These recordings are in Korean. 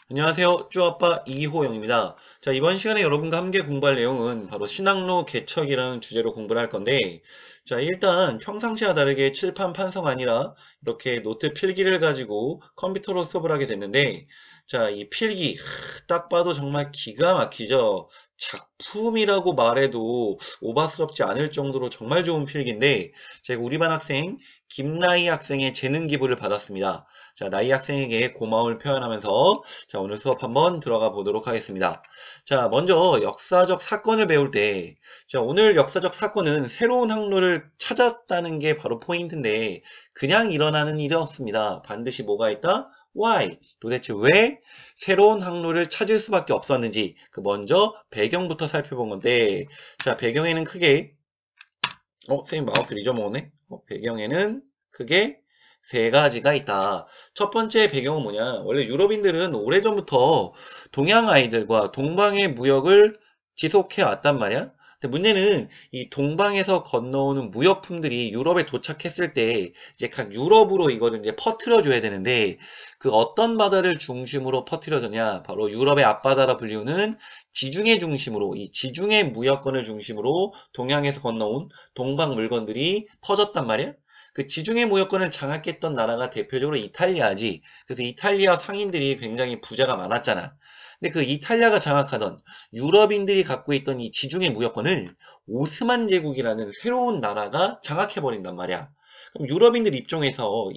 안녕하세요. 쭈아빠 이호영입니다. 자, 이번 시간에 여러분과 함께 공부할 내용은 바로 신학로 개척이라는 주제로 공부를 할 건데, 자, 일단 평상시와 다르게 칠판 판서가 아니라 이렇게 노트 필기를 가지고 컴퓨터로 수업을 하게 됐는데, 자, 이 필기, 딱 봐도 정말 기가 막히죠. 작품이라고 말해도 오바스럽지 않을 정도로 정말 좋은 필기인데, 제가 우리 반 학생 김나희 학생의 재능 기부를 받았습니다. 자, 나희 학생에게 고마움을 표현하면서 자, 오늘 수업 한번 들어가 보도록 하겠습니다. 자, 먼저 역사적 사건을 배울 때, 자, 오늘 역사적 사건은 새로운 항로를 찾았다는 게 바로 포인트인데, 그냥 일어나는 일이 없습니다. 반드시 뭐가 있다? Why? 도대체 왜 새로운 항로를 찾을 수밖에 없었는지, 그 먼저 배경부터 살펴본 건데, 자, 배경에는 크게, 선생님 마우스를 잊어먹었네? 배경에는 크게 세 가지가 있다. 첫 번째 배경은 뭐냐? 원래 유럽인들은 오래전부터 동양 아이들과 동방의 무역을 지속해 왔단 말이야. 근데 문제는 이 동방에서 건너오는 무역품들이 유럽에 도착했을 때 이제 각 유럽으로 이거를 이제 퍼뜨려 줘야 되는데 그 어떤 바다를 중심으로 퍼뜨려졌냐? 바로 유럽의 앞바다라 불리우는 지중해 중심으로 이 지중해 무역권을 중심으로 동양에서 건너온 동방 물건들이 퍼졌단 말이야. 그 지중해 무역권을 장악했던 나라가 대표적으로 이탈리아지. 그래서 이탈리아 상인들이 굉장히 부자가 많았잖아. 근데 그 이탈리아가 장악하던 유럽인들이 갖고 있던 이 지중해 무역권을 오스만 제국이라는 새로운 나라가 장악해버린단 말이야. 그럼 유럽인들 입장에서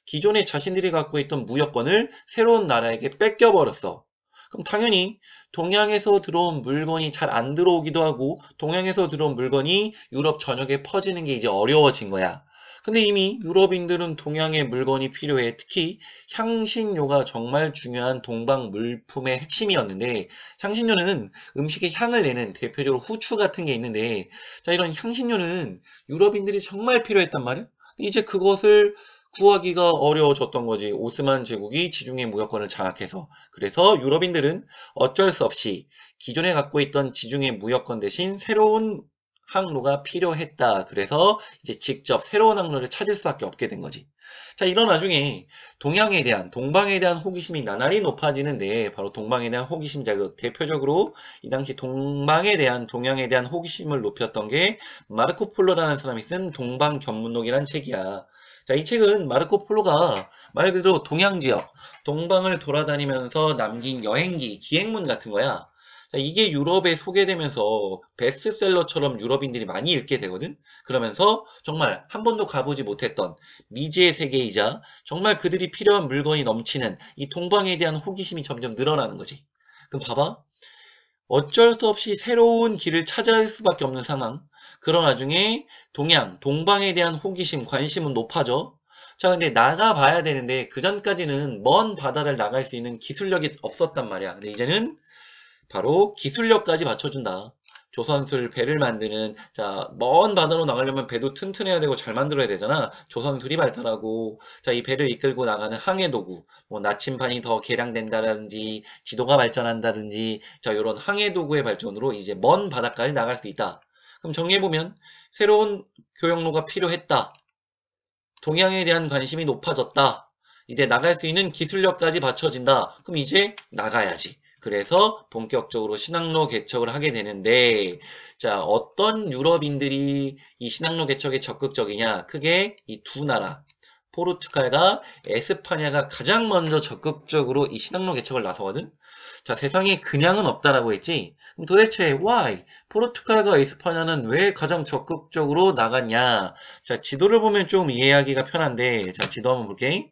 기존에 자신들이 갖고 있던 무역권을 새로운 나라에게 뺏겨버렸어. 그럼 당연히 동양에서 들어온 물건이 잘 안 들어오기도 하고 동양에서 들어온 물건이 유럽 전역에 퍼지는 게 이제 어려워진 거야. 근데 이미 유럽인들은 동양의 물건이 필요해. 특히 향신료가 정말 중요한 동방 물품의 핵심이었는데 향신료는 음식에 향을 내는 대표적으로 후추 같은 게 있는데 자 이런 향신료는 유럽인들이 정말 필요했단 말이야. 이제 그것을 구하기가 어려워졌던 거지. 오스만 제국이 지중해 무역권을 장악해서. 그래서 유럽인들은 어쩔 수 없이 기존에 갖고 있던 지중해 무역권 대신 새로운 항로가 필요했다. 그래서 이제 직접 새로운 항로를 찾을 수밖에 없게 된 거지. 자, 이런 와중에 동방에 대한 호기심이 나날이 높아지는데 바로 동방에 대한 호기심 자극. 대표적으로 이 당시 동양에 대한 호기심을 높였던 게 마르코 폴로라는 사람이 쓴 동방견문록이라는 책이야. 자, 이 책은 마르코 폴로가 말 그대로 동양 지역, 동방을 돌아다니면서 남긴 여행기, 기행문 같은 거야. 자, 이게 유럽에 소개되면서 베스트셀러처럼 유럽인들이 많이 읽게 되거든? 그러면서 정말 한 번도 가보지 못했던 미지의 세계이자 정말 그들이 필요한 물건이 넘치는 이 동방에 대한 호기심이 점점 늘어나는 거지. 그럼 봐봐. 어쩔 수 없이 새로운 길을 찾아야 수밖에 없는 상황. 그런 와중에 동방에 대한 호기심, 관심은 높아져. 자, 근데 나가봐야 되는데, 그 전까지는 먼 바다를 나갈 수 있는 기술력이 없었단 말이야. 근데 이제는 바로 기술력까지 받쳐준다. 조선술 배를 만드는 자, 먼 바다로 나가려면 배도 튼튼해야 되고 잘 만들어야 되잖아. 조선술이 발달하고 자, 이 배를 이끌고 나가는 항해 도구 뭐 나침반이 더 개량된다든지 지도가 발전한다든지 자, 이런 항해 도구의 발전으로 이제 먼 바다까지 나갈 수 있다. 그럼 정리해보면 새로운 교역로가 필요했다. 동양에 대한 관심이 높아졌다. 이제 나갈 수 있는 기술력까지 받쳐진다. 그럼 이제 나가야지. 그래서 본격적으로 신항로 개척을 하게 되는데, 자, 어떤 유럽인들이 이 신항로 개척에 적극적이냐? 크게 이 두 나라, 포르투갈과 에스파냐가 가장 먼저 적극적으로 이 신항로 개척을 나서거든? 자, 세상에 그냥은 없다라고 했지? 그럼 도대체 why? 포르투갈과 에스파냐는 왜 가장 적극적으로 나갔냐? 자, 지도를 보면 좀 이해하기가 편한데, 자, 지도 한번 볼게.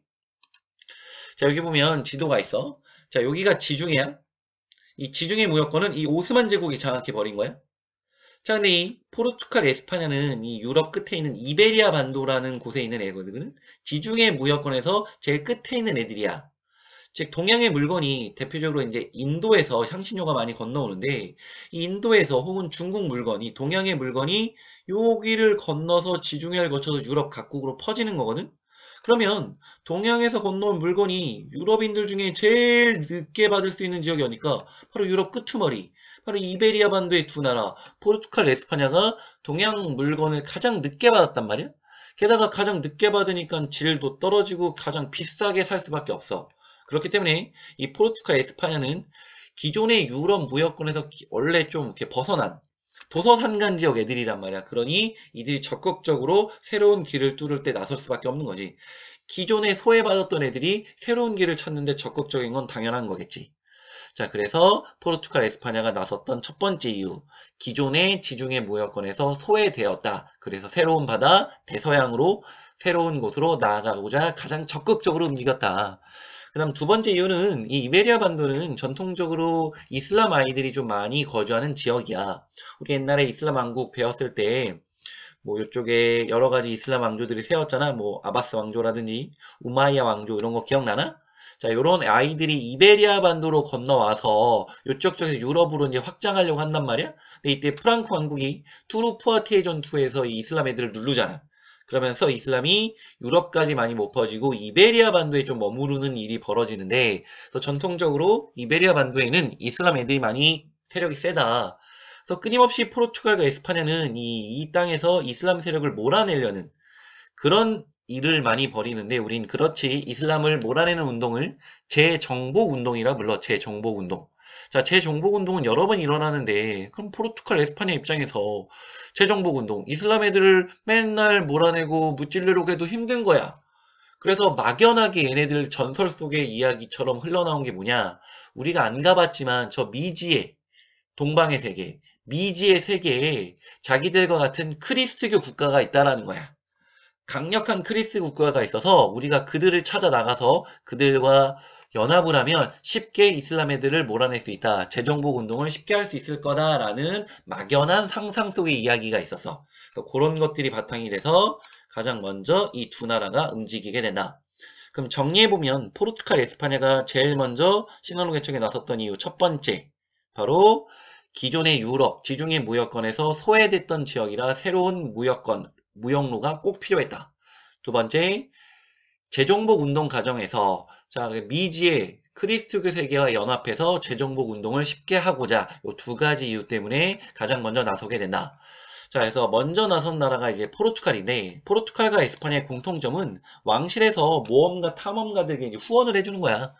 자, 여기 보면 지도가 있어. 자, 여기가 지중해야. 이 지중해 무역권은 이 오스만 제국이 장악해 버린 거야. 자, 근데 이 포르투갈 에스파냐는 이 유럽 끝에 있는 이베리아 반도라는 곳에 있는 애거든. 지중해 무역권에서 제일 끝에 있는 애들이야. 즉 동양의 물건이 대표적으로 이제 인도에서 향신료가 많이 건너오는데 이 인도에서 혹은 중국 물건이 동양의 물건이 여기를 건너서 지중해를 거쳐서 유럽 각국으로 퍼지는 거거든. 그러면 동양에서 건너온 물건이 유럽인들 중에 제일 늦게 받을 수 있는 지역이 어니까 바로 유럽 끄트머리 바로 이베리아 반도의 두 나라 포르투갈 에스파냐가 동양 물건을 가장 늦게 받았단 말이야. 게다가 가장 늦게 받으니까 질도 떨어지고 가장 비싸게 살 수밖에 없어. 그렇기 때문에 이 포르투갈 에스파냐는 기존의 유럽 무역권에서 원래 좀 이렇게 벗어난 도서산간 지역 애들이란 말이야. 그러니 이들이 적극적으로 새로운 길을 뚫을 때 나설 수밖에 없는 거지. 기존에 소외받았던 애들이 새로운 길을 찾는데 적극적인 건 당연한 거겠지. 자, 그래서 포르투갈 에스파냐가 나섰던 첫 번째 이유. 기존의 지중해 무역권에서 소외되었다. 그래서 새로운 바다, 대서양으로 새로운 곳으로 나아가고자 가장 적극적으로 움직였다. 그 다음 두 번째 이유는 이 이베리아 반도는 전통적으로 이슬람 아이들이 좀 많이 거주하는 지역이야. 우리 옛날에 이슬람 왕국 배웠을 때 뭐 이쪽에 여러 가지 이슬람 왕조들이 세웠잖아. 뭐 아바스 왕조라든지 우마이야 왕조 이런 거 기억나나? 자, 요런 아이들이 이베리아 반도로 건너와서 요쪽 쪽에서 유럽으로 이제 확장하려고 한단 말이야. 근데 이때 프랑크 왕국이 투르푸아티에 전투에서 이 이슬람 애들을 누르잖아. 그러면서 이슬람이 유럽까지 많이 못 퍼지고 이베리아 반도에 좀 머무르는 일이 벌어지는데, 그래서 전통적으로 이베리아 반도에는 이슬람 애들이 많이 세력이 세다. 그래서 끊임없이 포르투갈과 에스파냐는 이 땅에서 이슬람 세력을 몰아내려는 그런 일을 많이 벌이는데, 우린 그렇지 이슬람을 몰아내는 운동을 재정복 운동이라 불러. 재정복 운동. 자, 재정복 운동은 여러 번 일어나는데, 그럼 포르투갈 에스파냐 입장에서 재정복 운동, 이슬람 애들을 맨날 몰아내고 무찔르려고 해도 힘든 거야. 그래서 막연하게 얘네들 전설 속의 이야기처럼 흘러나온 게 뭐냐? 우리가 안 가봤지만 저 미지의 동방의 세계, 미지의 세계에 자기들과 같은 크리스트교 국가가 있다라는 거야. 강력한 크리스 국가가 있어서 우리가 그들을 찾아 나가서 그들과 연합을 하면 쉽게 이슬람 애들을 몰아낼 수 있다. 재정복 운동을 쉽게 할 수 있을 거다라는 막연한 상상 속의 이야기가 있었어. 그런 것들이 바탕이 돼서 가장 먼저 이 두 나라가 움직이게 된다. 그럼 정리해보면 포르투갈 에스파냐가 제일 먼저 신화로 개척에 나섰던 이유 첫 번째, 바로 기존의 유럽, 지중해 무역권에서 소외됐던 지역이라 새로운 무역권, 무역로가 꼭 필요했다. 두 번째, 재정복 운동 과정에서 자, 미지의 크리스트교 세계와 연합해서 재정복 운동을 쉽게 하고자 이 두 가지 이유 때문에 가장 먼저 나서게 된다. 자, 그래서 먼저 나선 나라가 이제 포르투갈인데, 포르투갈과 에스파냐의 공통점은 왕실에서 모험가 탐험가들에게 이제 후원을 해주는 거야.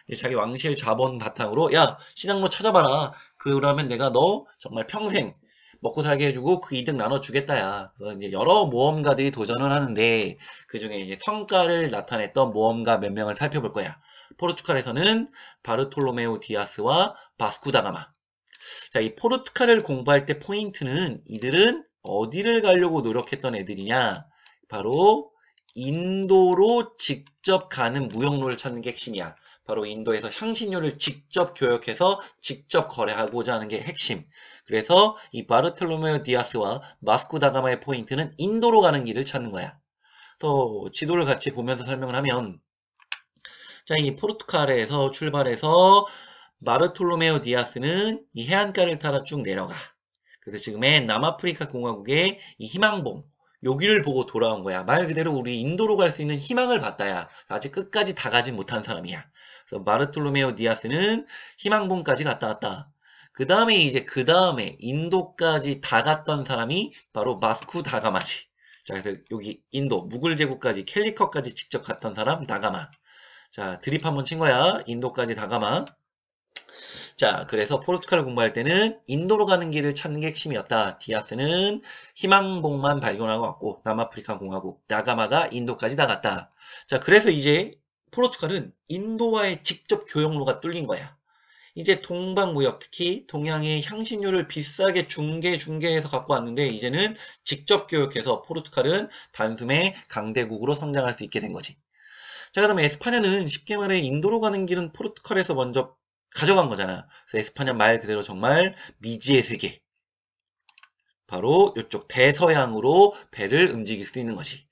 이제 자기 왕실 자본 바탕으로 야, 신앙로 찾아봐라. 그러면 내가 너 정말 평생 먹고 살게 해주고 그 이득 나눠주겠다야. 그래서 이제 여러 모험가들이 도전을 하는데 그 중에 이제 성과를 나타냈던 모험가 몇 명을 살펴볼 거야. 포르투갈에서는 바르톨로메오 디아스와 바스쿠 다가마. 자, 이 포르투갈을 공부할 때 포인트는 이들은 어디를 가려고 노력했던 애들이냐? 바로 인도로 직접 가는 무역로를 찾는 게 핵심이야. 바로 인도에서 향신료를 직접 교역해서 직접 거래하고자 하는 게 핵심. 그래서 이 바르톨로메오 디아스와 바스코 다가마의 포인트는 인도로 가는 길을 찾는 거야. 또 지도를 같이 보면서 설명을 하면, 자, 이 포르투갈에서 출발해서 바르톨로메오 디아스는 이 해안가를 따라 쭉 내려가. 그래서 지금의 남아프리카 공화국의 이 희망봉, 여기를 보고 돌아온 거야. 말 그대로 우리 인도로 갈 수 있는 희망을 봤다야. 아직 끝까지 다 가진 못한 사람이야. 그래서 바르톨로메오 디아스는 희망봉까지 갔다 왔다. 그 다음에 인도까지 다 갔던 사람이 바로 바스쿠 다가마지. 자, 그래서 여기 인도, 무굴 제국까지, 캘리컷까지 직접 갔던 사람, 다가마. 자, 드립 한번 친 거야. 인도까지 다가마. 자, 그래서 포르투갈을 공부할 때는 인도로 가는 길을 찾는 게 핵심이었다. 디아스는 희망봉만 발견하고 왔고, 남아프리카 공화국, 다가마가 인도까지 나갔다. 자, 그래서 이제 포르투갈은 인도와의 직접 교역로가 뚫린 거야. 이제 동방무역, 특히 동양의 향신료를 비싸게 중개해서 갖고 왔는데, 이제는 직접 교역해서 포르투갈은 단숨에 강대국으로 성장할 수 있게 된 거지. 자, 그 다음에 에스파냐는 쉽게 말해 인도로 가는 길은 포르투갈에서 먼저 가져간 거잖아. 그래서 에스파냐 말 그대로 정말 미지의 세계. 바로 이쪽 대서양으로 배를 움직일 수 있는 것이.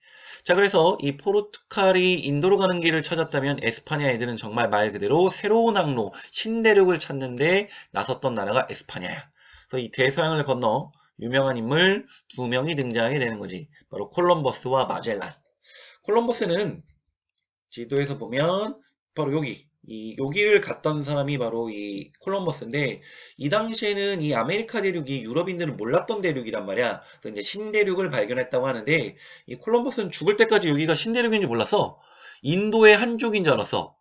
자, 그래서 이 포르투갈이 인도로 가는 길을 찾았다면 에스파냐 애들은 정말 말 그대로 새로운 항로, 신대륙을 찾는데 나섰던 나라가 에스파냐야. 그래서 이 대서양을 건너 유명한 인물 두 명이 등장하게 되는 거지. 바로 콜럼버스와 마젤란. 콜럼버스는 지도에서 보면 바로 여기를 갔던 사람이 바로 이 콜럼버스인데, 이 당시에는 이 아메리카 대륙이 유럽인들은 몰랐던 대륙이란 말이야. 그래서 이제 신대륙을 발견했다고 하는데, 이 콜럼버스는 죽을 때까지 여기가 신대륙인지 몰랐어. 인도의 한쪽인 줄 알았어.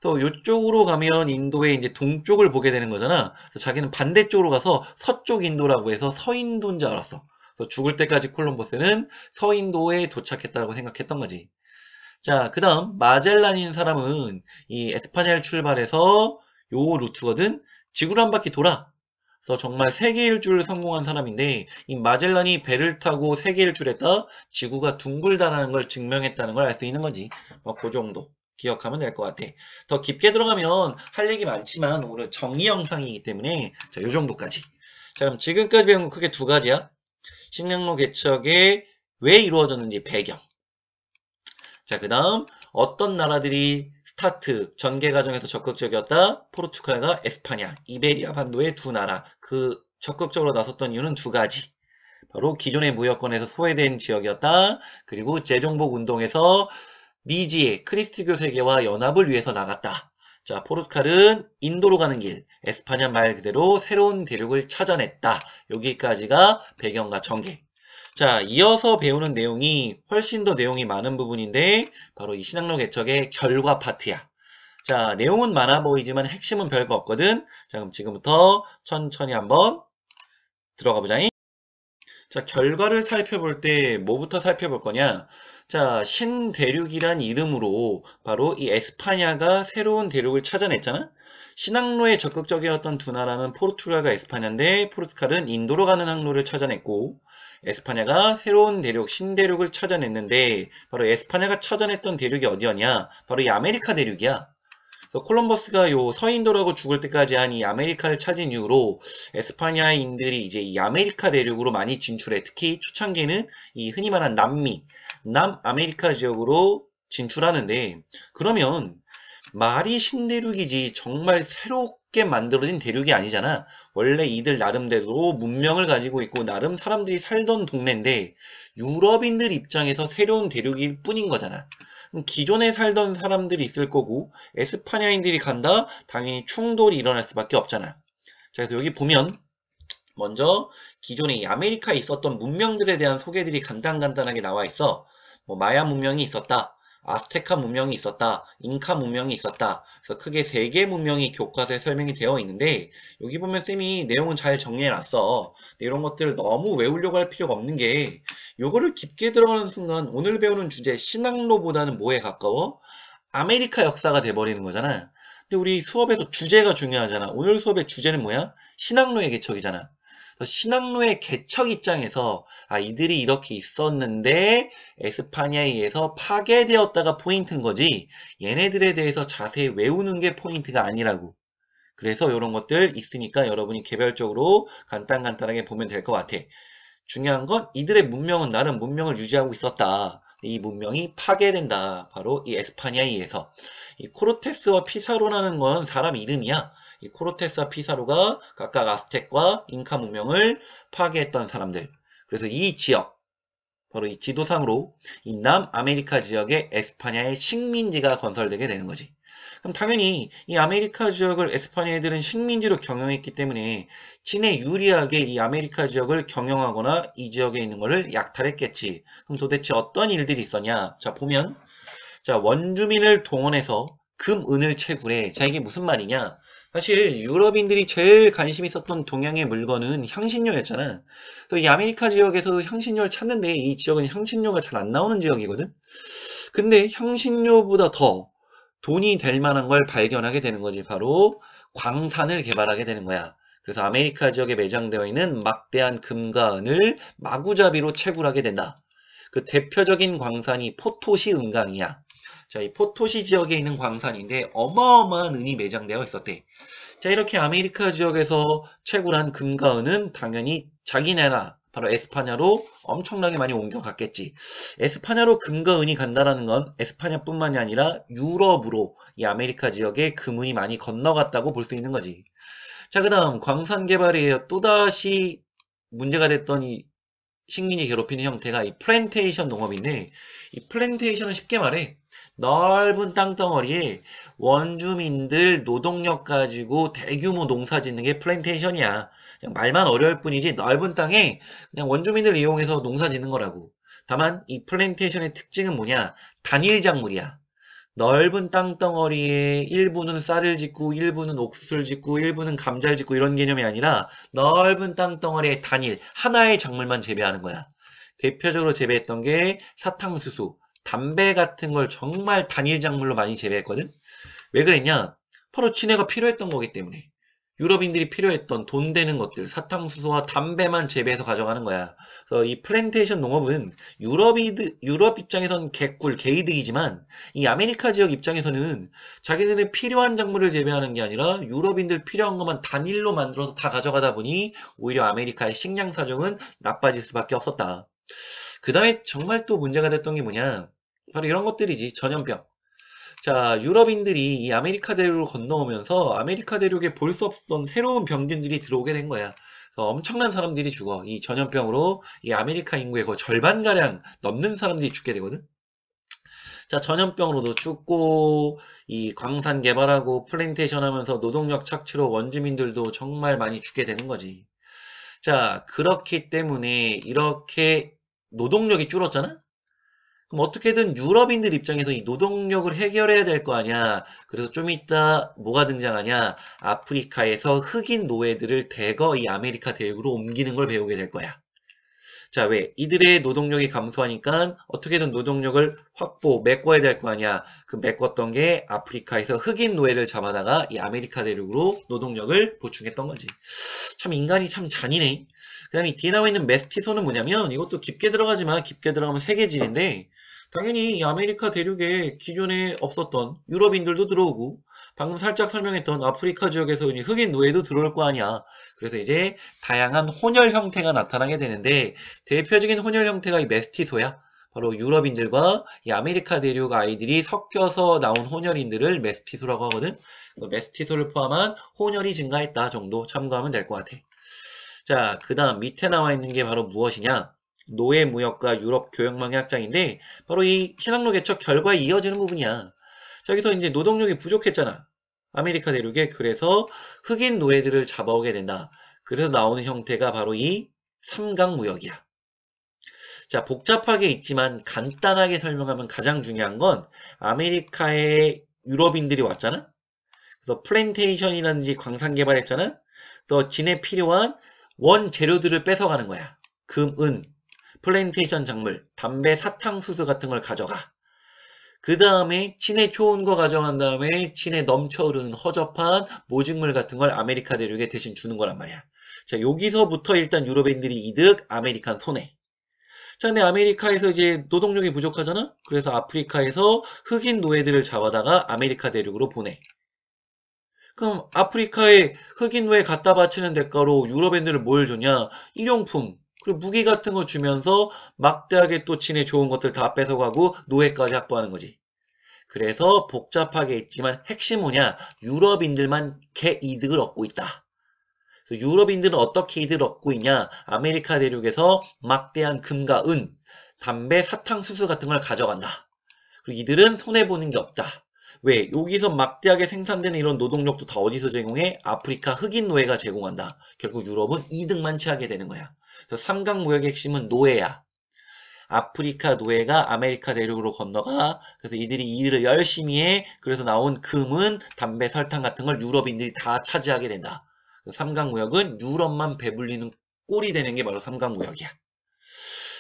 그래서 이쪽으로 가면 인도의 이제 동쪽을 보게 되는 거잖아. 그래서 자기는 반대쪽으로 가서 서쪽 인도라고 해서 서인도인 줄 알았어. 그래서 죽을 때까지 콜럼버스는 서인도에 도착했다고 생각했던 거지. 자, 그 다음 마젤란인 사람은 이 에스파냐를 출발해서 요 루트거든. 지구를 한 바퀴 돌아. 그래서 정말 세계 일주를 성공한 사람인데 이 마젤란이 배를 타고 세계 일주를 했다. 지구가 둥글다라는 걸 증명했다는 걸 알 수 있는 거지. 그 정도 기억하면 될 것 같아. 더 깊게 들어가면 할 얘기 많지만 오늘 정리 영상이기 때문에 자, 요 정도까지. 자, 그럼 지금까지 배운 거 크게 두 가지야. 식량로 개척이 왜 이루어졌는지 배경. 자, 그 다음 어떤 나라들이 스타트 전개 과정에서 적극적이었다. 포르투갈과 에스파냐, 이베리아 반도의 두 나라. 그 적극적으로 나섰던 이유는 두 가지. 바로 기존의 무역권에서 소외된 지역이었다. 그리고 재정복 운동에서 미지의 크리스트교 세계와 연합을 위해서 나갔다. 자, 포르투갈은 인도로 가는 길, 에스파냐 말 그대로 새로운 대륙을 찾아냈다. 여기까지가 배경과 전개. 자, 이어서 배우는 내용이 훨씬 더 내용이 많은 부분인데 바로 이 신학로 개척의 결과 파트야. 자, 내용은 많아 보이지만 핵심은 별거 없거든. 자, 그럼 지금부터 천천히 한번 들어가 보자. 자, 결과를 살펴볼 때 뭐부터 살펴볼 거냐? 자, 신대륙이란 이름으로 바로 이 에스파냐가 새로운 대륙을 찾아냈잖아? 신항로에 적극적이었던 두 나라는 포르투갈과 에스파냐인데 포르투갈은 인도로 가는 항로를 찾아냈고 에스파냐가 새로운 대륙, 신대륙을 찾아냈는데 바로 에스파냐가 찾아냈던 대륙이 어디였냐? 바로 이 아메리카 대륙이야. 그래서 콜럼버스가 요 서인도라고 죽을 때까지 한 이 아메리카를 찾은 이후로 에스파냐인들이 이제 이 아메리카 대륙으로 많이 진출해. 특히 초창기에는 이 흔히 말하는 남미, 남아메리카 지역으로 진출하는데 그러면 말이 신대륙이지 정말 새롭게 만들어진 대륙이 아니잖아. 원래 이들 나름대로 문명을 가지고 있고 나름 사람들이 살던 동네인데 유럽인들 입장에서 새로운 대륙일 뿐인 거잖아. 기존에 살던 사람들이 있을 거고 에스파냐인들이 간다? 당연히 충돌이 일어날 수밖에 없잖아. 자, 그래서 여기 보면 먼저 기존에 이 아메리카에 있었던 문명들에 대한 소개들이 간단하게 나와 있어. 뭐 마야 문명이 있었다. 아스테카 문명이 있었다. 잉카 문명이 있었다. 그래서 크게 세 개 문명이 교과서에 설명이 되어 있는데 여기 보면 쌤이 내용은 잘 정리해놨어. 근데 이런 것들을 너무 외우려고 할 필요가 없는 게 요거를 깊게 들어가는 순간 오늘 배우는 주제 신학로보다는 뭐에 가까워? 아메리카 역사가 돼버리는 거잖아. 근데 우리 수업에서 주제가 중요하잖아. 오늘 수업의 주제는 뭐야? 신학로의 개척이잖아. 신항로의 개척 입장에서 이들이 이렇게 있었는데 에스파냐에 의해서 파괴되었다가 포인트인 거지 얘네들에 대해서 자세히 외우는 게 포인트가 아니라고. 그래서 이런 것들 있으니까 여러분이 개별적으로 간단하게 보면 될 것 같아. 중요한 건 이들의 문명은 나름 문명을 유지하고 있었다. 이 문명이 파괴된다. 바로 이 에스파냐에 의해서. 이 코르테스와 피사로라는 건 사람 이름이야. 이 코르테스와 피사로가 각각 아스텍과 잉카 문명을 파괴했던 사람들. 그래서 이 지역, 바로 이 지도상으로 이 남아메리카 지역에 에스파냐의 식민지가 건설되게 되는 거지. 그럼 당연히 이 아메리카 지역을 에스파냐 애들은 식민지로 경영했기 때문에 진에 유리하게 이 아메리카 지역을 경영하거나 이 지역에 있는 것을 약탈했겠지. 그럼 도대체 어떤 일들이 있었냐? 자, 보면 자, 원주민을 동원해서 금, 은을 채굴해. 자, 이게 무슨 말이냐? 사실 유럽인들이 제일 관심 있었던 동양의 물건은 향신료였잖아. 그래서 이 아메리카 지역에서 향신료를 찾는데 이 지역은 향신료가 잘 안 나오는 지역이거든. 근데 향신료보다 더 돈이 될 만한 걸 발견하게 되는 거지. 바로 광산을 개발하게 되는 거야. 그래서 아메리카 지역에 매장되어 있는 막대한 금과 은을 마구잡이로 채굴하게 된다. 그 대표적인 광산이 포토시 은강이야. 자, 이 포토시 지역에 있는 광산인데 어마어마한 은이 매장되어 있었대. 자, 이렇게 아메리카 지역에서 채굴한 금과 은은 당연히 자기네 나라, 바로 에스파냐로 엄청나게 많이 옮겨갔겠지. 에스파냐로 금과 은이 간다라는 건 에스파냐뿐만이 아니라 유럽으로 이 아메리카 지역에 금은이 많이 건너갔다고 볼 수 있는 거지. 자, 그 다음 광산 개발에 또다시 문제가 됐던 이 식민지 괴롭히는 형태가 이 플랜테이션 농업인데 이 플랜테이션은 쉽게 말해 넓은 땅덩어리에 원주민들 노동력 가지고 대규모 농사 짓는 게 플랜테이션이야. 그냥 말만 어려울 뿐이지 넓은 땅에 그냥 원주민들 이용해서 농사 짓는 거라고. 다만 이 플랜테이션의 특징은 뭐냐? 단일 작물이야. 넓은 땅덩어리에 일부는 쌀을 짓고 일부는 옥수수를 짓고 일부는 감자를 짓고 이런 개념이 아니라 넓은 땅덩어리에 단일 하나의 작물만 재배하는 거야. 대표적으로 재배했던 게 사탕수수, 담배 같은 걸 정말 단일 작물로 많이 재배했거든. 왜 그랬냐? 바로 지네가 필요했던 거기 때문에. 유럽인들이 필요했던 돈 되는 것들, 사탕수수와 담배만 재배해서 가져가는 거야. 그래서 이 플랜테이션 농업은 유럽 입장에선 개꿀, 개이득이지만 이 아메리카 지역 입장에서는 자기들의 필요한 작물을 재배하는 게 아니라 유럽인들 필요한 것만 단일로 만들어서 다 가져가다 보니 오히려 아메리카의 식량 사정은 나빠질 수밖에 없었다. 그 다음에 정말 또 문제가 됐던 게 뭐냐? 바로 이런 것들이지. 전염병. 자, 유럽인들이 이 아메리카 대륙을 건너오면서 아메리카 대륙에 볼 수 없었던 새로운 병균들이 들어오게 된 거야. 그래서 엄청난 사람들이 죽어. 이 전염병으로 이 아메리카 인구의 거의 절반가량 넘는 사람들이 죽게 되거든. 자, 전염병으로도 죽고, 이 광산 개발하고 플랜테이션 하면서 노동력 착취로 원주민들도 정말 많이 죽게 되는 거지. 자, 그렇기 때문에 이렇게 노동력이 줄었잖아? 그럼 어떻게든 유럽인들 입장에서 이 노동력을 해결해야 될 거 아니야. 그래서 좀 이따 뭐가 등장하냐. 아프리카에서 흑인 노예들을 대거 이 아메리카 대륙으로 옮기는 걸 배우게 될 거야. 자, 왜? 이들의 노동력이 감소하니까 어떻게든 노동력을 메꿔야 될 거 아니야. 그 메꿨던 게 아프리카에서 흑인 노예를 잡아다가 이 아메리카 대륙으로 노동력을 보충했던 거지. 참 인간이 참 잔인해. 그 다음에 뒤에 나와 있는 메스티소는 뭐냐면 이것도 깊게 들어가지만 깊게 들어가면 세계질인데 당연히 이 아메리카 대륙에 기존에 없었던 유럽인들도 들어오고 방금 살짝 설명했던 아프리카 지역에서 흑인 노예도 들어올 거 아니야. 그래서 이제 다양한 혼혈 형태가 나타나게 되는데 대표적인 혼혈 형태가 이 메스티소야. 바로 유럽인들과 이 아메리카 대륙 아이들이 섞여서 나온 혼혈인들을 메스티소라고 하거든. 그래서 메스티소를 포함한 혼혈이 증가했다 정도 참고하면 될 것 같아. 자, 그 다음 밑에 나와 있는 게 바로 무엇이냐? 노예 무역과 유럽 교역망의 확장인데 바로 이 신학로 개척 결과에 이어지는 부분이야. 자, 여기서 이제 노동력이 부족했잖아. 아메리카 대륙에. 그래서 흑인 노예들을 잡아오게 된다. 그래서 나오는 형태가 바로 이 삼강무역이야. 자, 복잡하게 있지만 간단하게 설명하면 가장 중요한 건 아메리카에 유럽인들이 왔잖아. 그래서 플랜테이션이라든지 광산 개발했잖아. 또 진에 필요한 원재료들을 뺏어가는 거야. 금, 은, 플랜테이션 작물, 담배, 사탕수수 같은 걸 가져가. 그 다음에 진에 좋은 거 가져간 다음에 진에 넘쳐 흐르는 허접한 모직물 같은 걸 아메리카 대륙에 대신 주는 거란 말이야. 자, 여기서부터 일단 유럽인들이 이득, 아메리칸 손해. 자, 근데 아메리카에서 이제 노동력이 부족하잖아? 그래서 아프리카에서 흑인 노예들을 잡아다가 아메리카 대륙으로 보내. 그럼 아프리카에 흑인 노예 갖다 바치는 대가로 유럽인들을 뭘 줬냐? 일용품, 그리고 무기 같은 거 주면서 막대하게 또 진의 좋은 것들 다 뺏어가고 노예까지 확보하는 거지. 그래서 복잡하게 있지만 핵심 뭐냐? 유럽인들만 개이득을 얻고 있다. 그래서 유럽인들은 어떻게 이득을 얻고 있냐? 아메리카 대륙에서 막대한 금과 은, 담배, 사탕수수 같은 걸 가져간다. 그리고 이들은 손해보는 게 없다. 왜? 여기서 막대하게 생산되는 이런 노동력도 다 어디서 제공해? 아프리카 흑인 노예가 제공한다. 결국 유럽은 이득만 취하게 되는 거야. 그래서 삼강무역의 핵심은 노예야. 아프리카 노예가 아메리카 대륙으로 건너가. 그래서 이들이 일을 열심히 해. 그래서 나온 금은 담배, 설탕 같은 걸 유럽인들이 다 차지하게 된다. 삼강무역은 유럽만 배불리는 꼴이 되는 게 바로 삼강무역이야.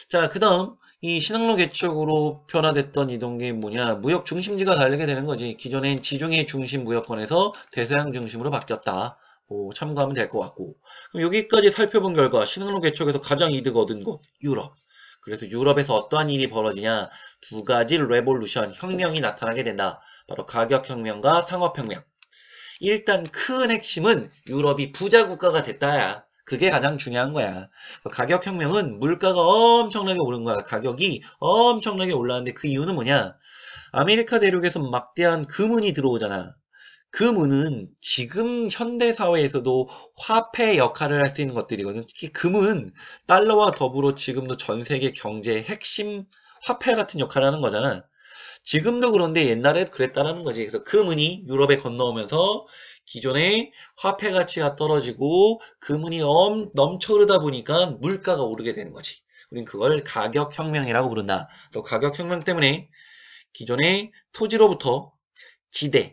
자, 그 다음 이 신학로 개척으로 변화됐던 이동계인 뭐냐? 무역 중심지가 다르게 되는 거지. 기존엔 지중해 중심 무역권에서 대서양 중심으로 바뀌었다. 참고하면 될 것 같고. 그럼 여기까지 살펴본 결과 신흥로 개척에서 가장 이득 얻은 곳 유럽. 그래서 유럽에서 어떠한 일이 벌어지냐? 두 가지 레볼루션, 혁명이 나타나게 된다. 바로 가격혁명과 상업혁명. 일단 큰 핵심은 유럽이 부자 국가가 됐다야. 그게 가장 중요한 거야. 가격혁명은 물가가 엄청나게 오른 거야. 가격이 엄청나게 올랐는데 그 이유는 뭐냐? 아메리카 대륙에서 막대한 금은이 들어오잖아. 금은은 지금 현대사회에서도 화폐 역할을 할 수 있는 것들이거든. 특히 금은 달러와 더불어 지금도 전 세계 경제의 핵심 화폐 같은 역할을 하는 거잖아. 지금도 그런데 옛날에 그랬다라는 거지. 그래서 금은이 유럽에 건너오면서 기존의 화폐 가치가 떨어지고 금은이 넘쳐 흐르다 보니까 물가가 오르게 되는 거지. 우린 그걸 가격혁명이라고 부른다. 또 가격혁명 때문에 기존의 토지로부터 지대,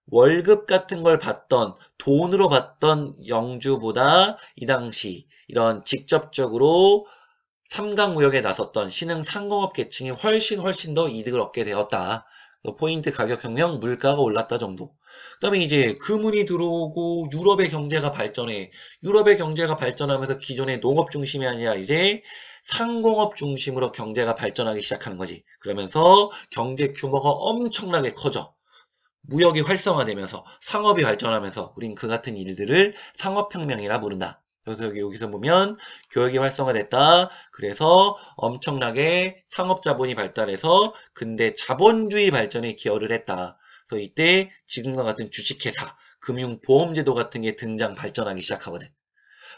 월급 같은 걸 받던, 돈으로 받던 영주보다 이 당시 이런 직접적으로 삼강무역에 나섰던 신흥 상공업 계층이 훨씬 더 이득을 얻게 되었다. 포인트 가격혁명, 물가가 올랐다 정도. 그 다음에 이제 금은이 들어오고 유럽의 경제가 발전해. 유럽의 경제가 발전하면서 기존의 농업 중심이 아니라 이제 상공업 중심으로 경제가 발전하기 시작하는 거지. 그러면서 경제 규모가 엄청나게 커져. 무역이 활성화되면서 상업이 발전하면서 우린 그 같은 일들을 상업혁명이라 부른다. 그래서 여기서 보면 교역이 활성화됐다. 그래서 엄청나게 상업자본이 발달해서 근대 자본주의 발전에 기여를 했다. 그래서 이때 지금과 같은 주식회사, 금융보험제도 같은 게 등장 발전하기 시작하거든.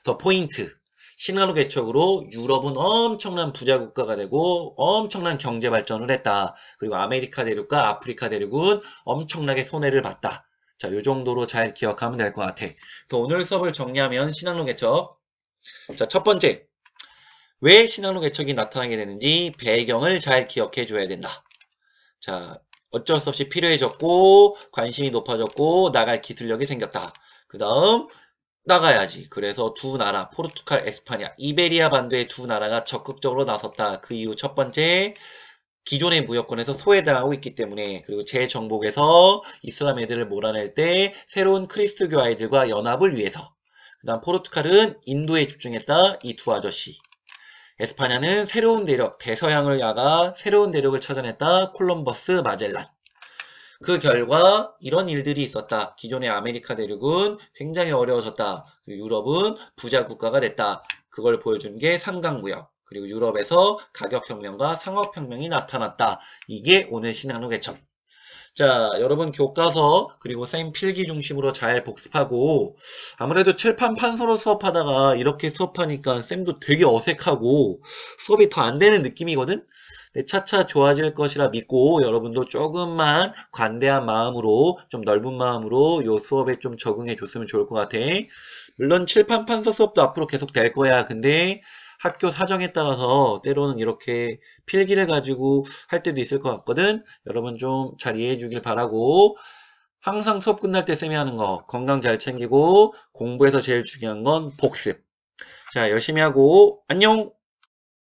더 포인트. 신한로 개척으로 유럽은 엄청난 부자 국가가 되고 엄청난 경제 발전을 했다. 그리고 아메리카 대륙과 아프리카 대륙은 엄청나게 손해를 봤다. 자, 요 정도로 잘 기억하면 될 것 같아. 그래서 오늘 수업을 정리하면 신한로 개척. 자, 첫 번째. 왜 신한로 개척이 나타나게 되는지 배경을 잘 기억해 줘야 된다. 자, 어쩔 수 없이 필요해졌고 관심이 높아졌고 나갈 기술력이 생겼다. 그 다음 나가야지. 그래서 두 나라, 포르투갈, 에스파냐, 이베리아 반도의 두 나라가 적극적으로 나섰다. 그 이후 첫 번째, 기존의 무역권에서 소외당하고 있기 때문에, 그리고 재정복에서 이슬람 애들을 몰아낼 때 새로운 크리스트교 아이들과 연합을 위해서. 그 다음 포르투갈은 인도에 집중했다. 이 두 아저씨. 에스파냐는 새로운 대륙, 대서양을 야가 새로운 대륙을 찾아냈다. 콜럼버스, 마젤란. 그 결과 이런 일들이 있었다. 기존의 아메리카 대륙은 굉장히 어려워졌다. 그리고 유럽은 부자 국가가 됐다. 그걸 보여준 게 삼강무역. 그리고 유럽에서 가격혁명과 상업혁명이 나타났다. 이게 오늘 신한로 개척. 자, 여러분 교과서 그리고 쌤 필기 중심으로 잘 복습하고 아무래도 칠판 판서로 수업하다가 이렇게 수업하니까 쌤도 되게 어색하고 수업이 더 안 되는 느낌이거든? 네, 차차 좋아질 것이라 믿고 여러분도 조금만 관대한 마음으로 좀 넓은 마음으로 요 수업에 좀 적응해 줬으면 좋을 것 같아. 물론 칠판 판서 수업도 앞으로 계속 될 거야. 근데 학교 사정에 따라서 때로는 이렇게 필기를 가지고 할 때도 있을 것 같거든. 여러분 좀 잘 이해해 주길 바라고 항상 수업 끝날 때 쌤이 하는 거 건강 잘 챙기고 공부에서 제일 중요한 건 복습. 자, 열심히 하고 안녕!